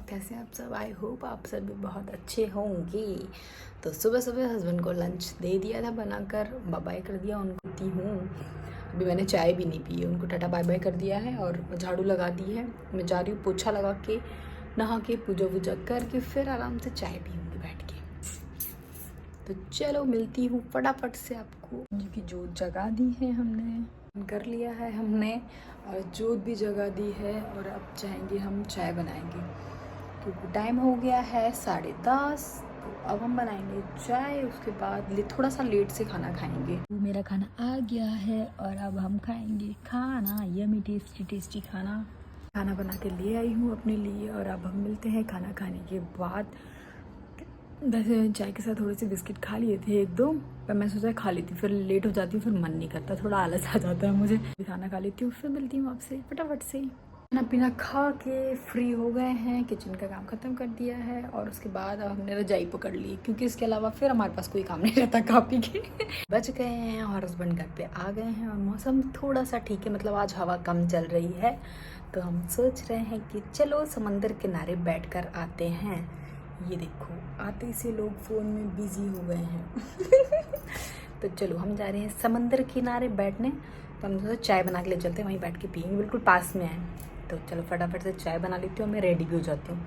कैसे हैं आप सब। आई होप आप सब भी बहुत अच्छे होंगे। तो सुबह सुबह हस्बैंड को लंच दे दिया था बनाकर, बाय बाय कर दिया उनको दी हूँ। अभी मैंने चाय भी नहीं पी है, उनको टाटा बाय बाय कर दिया है और झाड़ू लगा दी है। मैं जा रही हूँ पोछा लगा के, नहा के, पूजा वूजा करके फिर आराम से चाय पीऊँगी बैठ के। तो चलो मिलती हूँ फटाफट से आपको। क्योंकि जोत जगा दी है, हमने कर लिया है हमने, और जोत भी जगा दी है। और अब जाएंगे हम चाय बनाएंगे क्योंकि टाइम हो गया है 10:30। तो अब हम बनाएंगे चाय, उसके बाद थोड़ा सा लेट से खाना खाएंगे। मेरा खाना आ गया है और अब हम खाएंगे खाना, यमी टेस्टी टेस्टी खाना बना के ले आई हूँ अपने लिए। और अब हम मिलते हैं खाना खाने के बाद। वैसे चाय के साथ थोड़े से बिस्किट खा लिए थे एक दो, पर मैं सोचा खा लेती, फिर लेट हो जाती हूँ, फिर मन नहीं करता, थोड़ा आलस आ जाता है मुझे। खाना खा लेती हूँ, फिर मिलती हूँ आपसे फटाफट से। खाना पीना खा के फ्री हो गए हैं, किचन का काम ख़त्म कर दिया है। और उसके बाद अब हमने रजाई पकड़ ली क्योंकि इसके अलावा फिर हमारे पास कोई काम नहीं रहता खा पी के। बच गए हैं और हस्बैंड घर पे आ गए हैं और मौसम थोड़ा सा ठीक है, मतलब आज हवा कम चल रही है। तो हम सोच रहे हैं कि चलो समंदर किनारे बैठ कर आते हैं। ये देखो आते से लोग फ़ोन में बिज़ी हो गए हैं। तो चलो हम जा रहे हैं समंदर किनारे बैठने। तो हम सोचा चाय बना के ले चलते हैं, वहीं बैठ के पियेंगे, बिल्कुल पास में है। तो चलो फटाफट से चाय बना लेती हूँ, मैं रेडी भी हो जाती हूँ।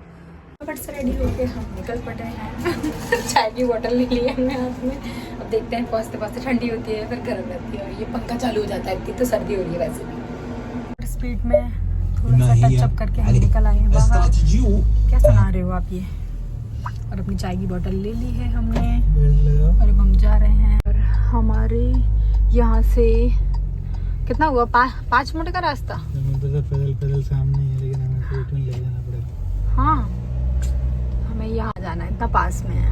फटाफट से रेडी होके हम निकल पड़े हैं। चाय की बोतल ले ली है हमने हाथ में। अब देखते हैं, पहुँचते पहुँचते ठंडी होती है फिर गर्म रहती है, और ये पंखा चालू हो जाता है। इतनी तो सर्दी हो रही है वैसे भी। स्पीड में थोड़ा सा टचअप करके हम निकल आए हैं बाहर। क्या सुना रहे हो आप ये। और अपनी चाय की बोतल ले ली है हमने और अब हम जा रहे हैं। और हमारे यहाँ से कितना हुआ, 5 मिनट का रास्ता। पैदल सामने है, लेकिन हमें पेट में ले जाना पड़ेगा। हाँ, हमें यहाँ जाना है, इतना पास में है।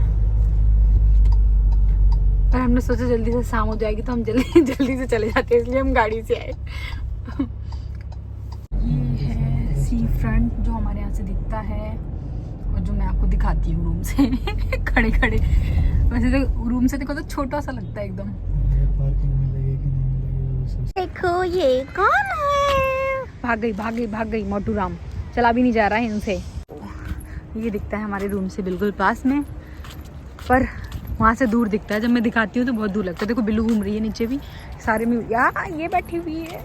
पर हमने सोचा जल्दी से शाम हो जाएगी तो हम जल्दी से चले जाते हैं, इसलिए हम गाड़ी से आए। ये है सी फ्रंट जो हमारे यहाँ से दिखता है और जो मैं आपको दिखाती हूँ रूम से। खड़े खड़े वैसे तो रूम से देखो तो छोटा सा लगता है एकदम। देखो ये कौन है, भाग गई मोटू राम, चला भी नहीं जा रहा है इनसे। ये दिखता है हमारे रूम से बिल्कुल पास में, पर वहाँ से दूर दिखता है। जब मैं दिखाती हूँ तो बहुत दूर लगता है। देखो बिल्लू घूम रही है नीचे भी सारे में, यार ये बैठी हुई है,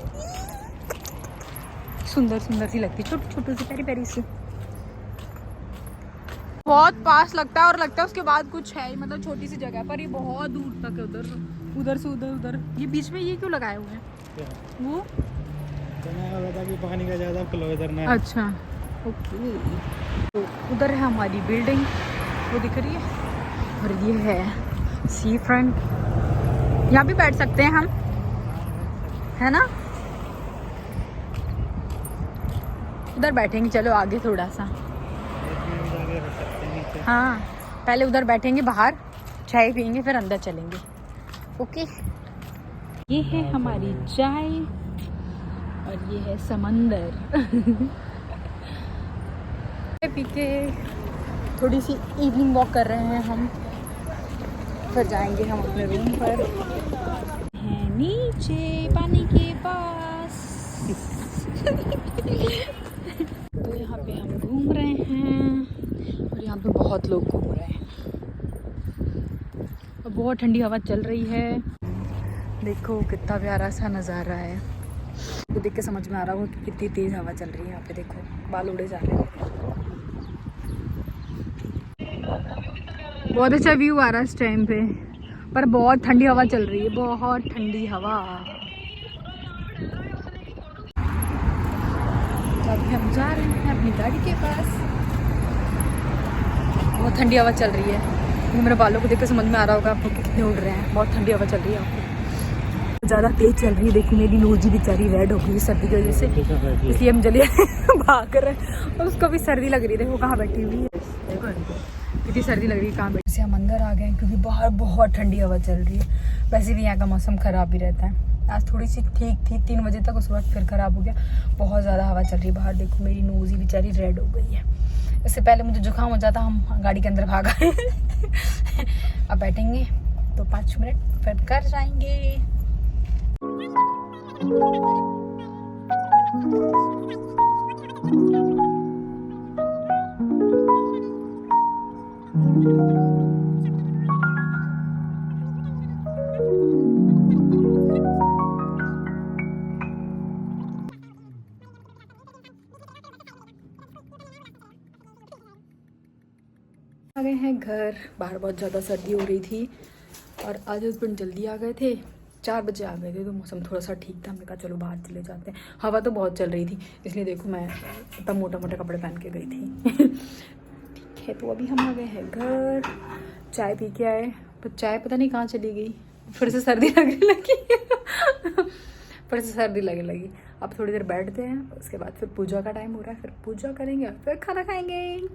सुंदर सुंदर सी लगती है, छोटी छोटी सी प्यारी प्यारी सी। बहुत पास लगता है और लगता है उसके बाद कुछ है, मतलब छोटी सी जगह पर ये बहुत दूर तक है, उधर से उधर। ये बीच में ये क्यों लगाए हुए हैं वो? कि पानी का ज़्यादा फ्लो इधर ना। अच्छा ओके। तो उधर है हमारी बिल्डिंग, वो दिख रही है, और ये है सी फ्रंट। यहाँ भी बैठ सकते हैं हम, है ना? उधर बैठेंगे, चलो आगे थोड़ा सा। हाँ पहले उधर बैठेंगे बाहर, चाय पियेंगे, फिर अंदर चलेंगे। ओके। ये है हमारी चाय और ये है समंदर। पी के थोड़ी सी इवनिंग वॉक कर रहे हैं हम, फिर जाएंगे हम अपने रूम पर। हैं नीचे पानी के पास। तो यहाँ पे हम घूम रहे हैं और यहाँ पे बहुत लोग घूम रहे हैं और बहुत ठंडी हवा चल रही है। देखो कितना प्यारा सा नज़ारा है, तो देख के समझ में आ रहा हो कि कितनी तेज़ हवा चल रही है। यहाँ पे देखो बाल उड़े जा रहे हैं। बहुत अच्छा व्यू आ रहा है इस टाइम पे, पर बहुत ठंडी हवा चल रही है, बहुत ठंडी हवा। तो अभी हम जा रहे हैं अपनी गाड़ी के पास। बहुत ठंडी हवा चल रही है, ये मेरे बालों को देख के समझ में आ रहा होगा आपको कि कितने उड़ रहे हैं। बहुत ठंडी हवा चल रही है आपको, ज़्यादा तेज़ चल रही है। देखो मेरी नोज ही बेचारी रेड हो गई सर्दी की वजह से, इसलिए हम जल्दी भाग रहे हैं। और उसको भी सर्दी लग रही है, देखो कहाँ बैठी हुई है, देखो कितनी सर्दी लग रही है, कहाँ बैठी से। हम अंदर आ गए हैं क्योंकि बाहर बहुत ठंडी हवा चल रही है। वैसे भी यहाँ का मौसम ख़राब ही रहता है। आज थोड़ी सी ठीक थी 3 बजे तक, उसके बाद फिर ख़राब हो गया। बहुत ज़्यादा हवा चल रही है बाहर, देखो मेरी नोज़ ही बेचारी रेड हो गई है। इससे पहले मुझे जुकाम हो जाता, हम गाड़ी के अंदर भाग आए। अब बैठेंगे तो 5 मिनट फिर कर जाएंगे। आ गए हैं घर। बाहर बहुत ज़्यादा सर्दी हो रही थी और आज हस्बैंड जल्दी आ गए थे, 4 बजे आ गए थे, तो मौसम थोड़ा सा ठीक था। हमने कहा चलो बाहर चले जाते हैं। हवा तो बहुत चल रही थी, इसलिए देखो मैं इतना मोटा मोटा कपड़े पहन के गई थी। ठीक है, तो अभी हम आ गए हैं घर, चाय पी के आए, पर चाय पता नहीं कहाँ चली गई, फिर से सर्दी लगने लगी। फिर से सर्दी लगने लगी। अब थोड़ी देर बैठते हैं, उसके बाद फिर पूजा का टाइम हो रहा है, फिर पूजा करेंगे और फिर खाना खाएंगे।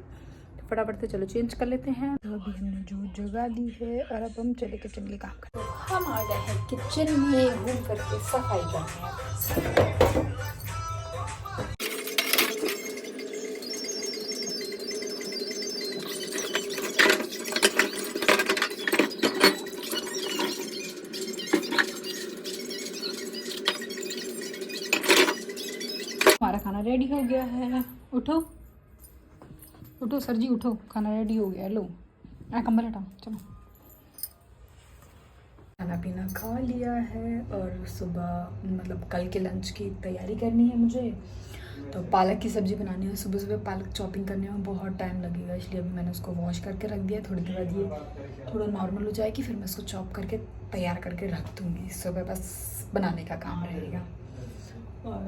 फटाफट से चलो चेंज कर लेते हैं। तो अभी हमने जो जगा दी है और अब हम चले किचन के काम करें। तो हम आ गए हैं किचन में, घूम करके सफाई करने हैं। हमारा खाना रेडी हो गया है। उठो उठो सर जी, उठो, खाना रेडी हो गया। लो कंबल हटाओ, चलो। खाना पीना खा लिया है और सुबह मतलब कल के लंच की तैयारी करनी है मुझे। तो पालक की सब्ज़ी बनानी है। सुबह सुबह पालक चॉपिंग करने में बहुत टाइम लगेगा, इसलिए अभी मैंने उसको वॉश करके रख दिया। थोड़ी देर बाद ये थोड़ा नॉर्मल हो जाएगी, फिर मैं उसको चॉप करके तैयार करके रख दूँगी। सुबह बस बनाने का काम रहेगा। और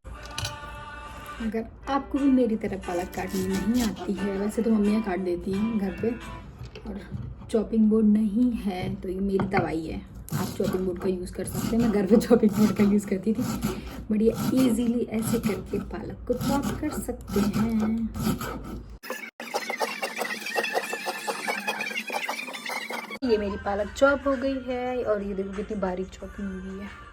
अगर आपको भी मेरी तरह पालक काटनी नहीं आती है, वैसे तो मम्मियाँ काट देती हैं घर पे, और चॉपिंग बोर्ड नहीं है तो ये मेरी तवाई है। आप चॉपिंग बोर्ड का यूज़ कर सकते हैं, मैं घर पे चॉपिंग बोर्ड का यूज़ करती थी। बढ़िया इजीली ऐसे करके पालक को चॉप कर सकते हैं। ये मेरी पालक चॉप हो गई है और ये देखो कितनी बारीक चॉपिंग हुई है।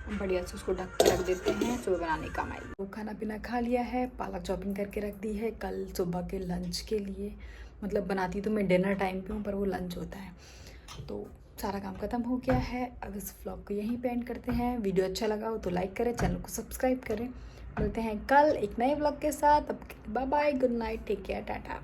बढ़िया से उसको ढक के रख देते हैं, सुबह बनाने काम आएगी। वो खाना पीना खा लिया है, पालक चॉपिंग करके रख दी है कल सुबह के लंच के लिए। मतलब बनाती तो मैं डिनर टाइम पे हूँ, पर वो लंच होता है। तो सारा काम खत्म हो गया है। अब इस व्लॉग को यहीं पे एंड करते हैं। वीडियो अच्छा लगा हो तो लाइक करें, चैनल को सब्सक्राइब करें। मिलते हैं कल एक नए व्लॉग के साथ। अब bye bye, good night, take care, Tata.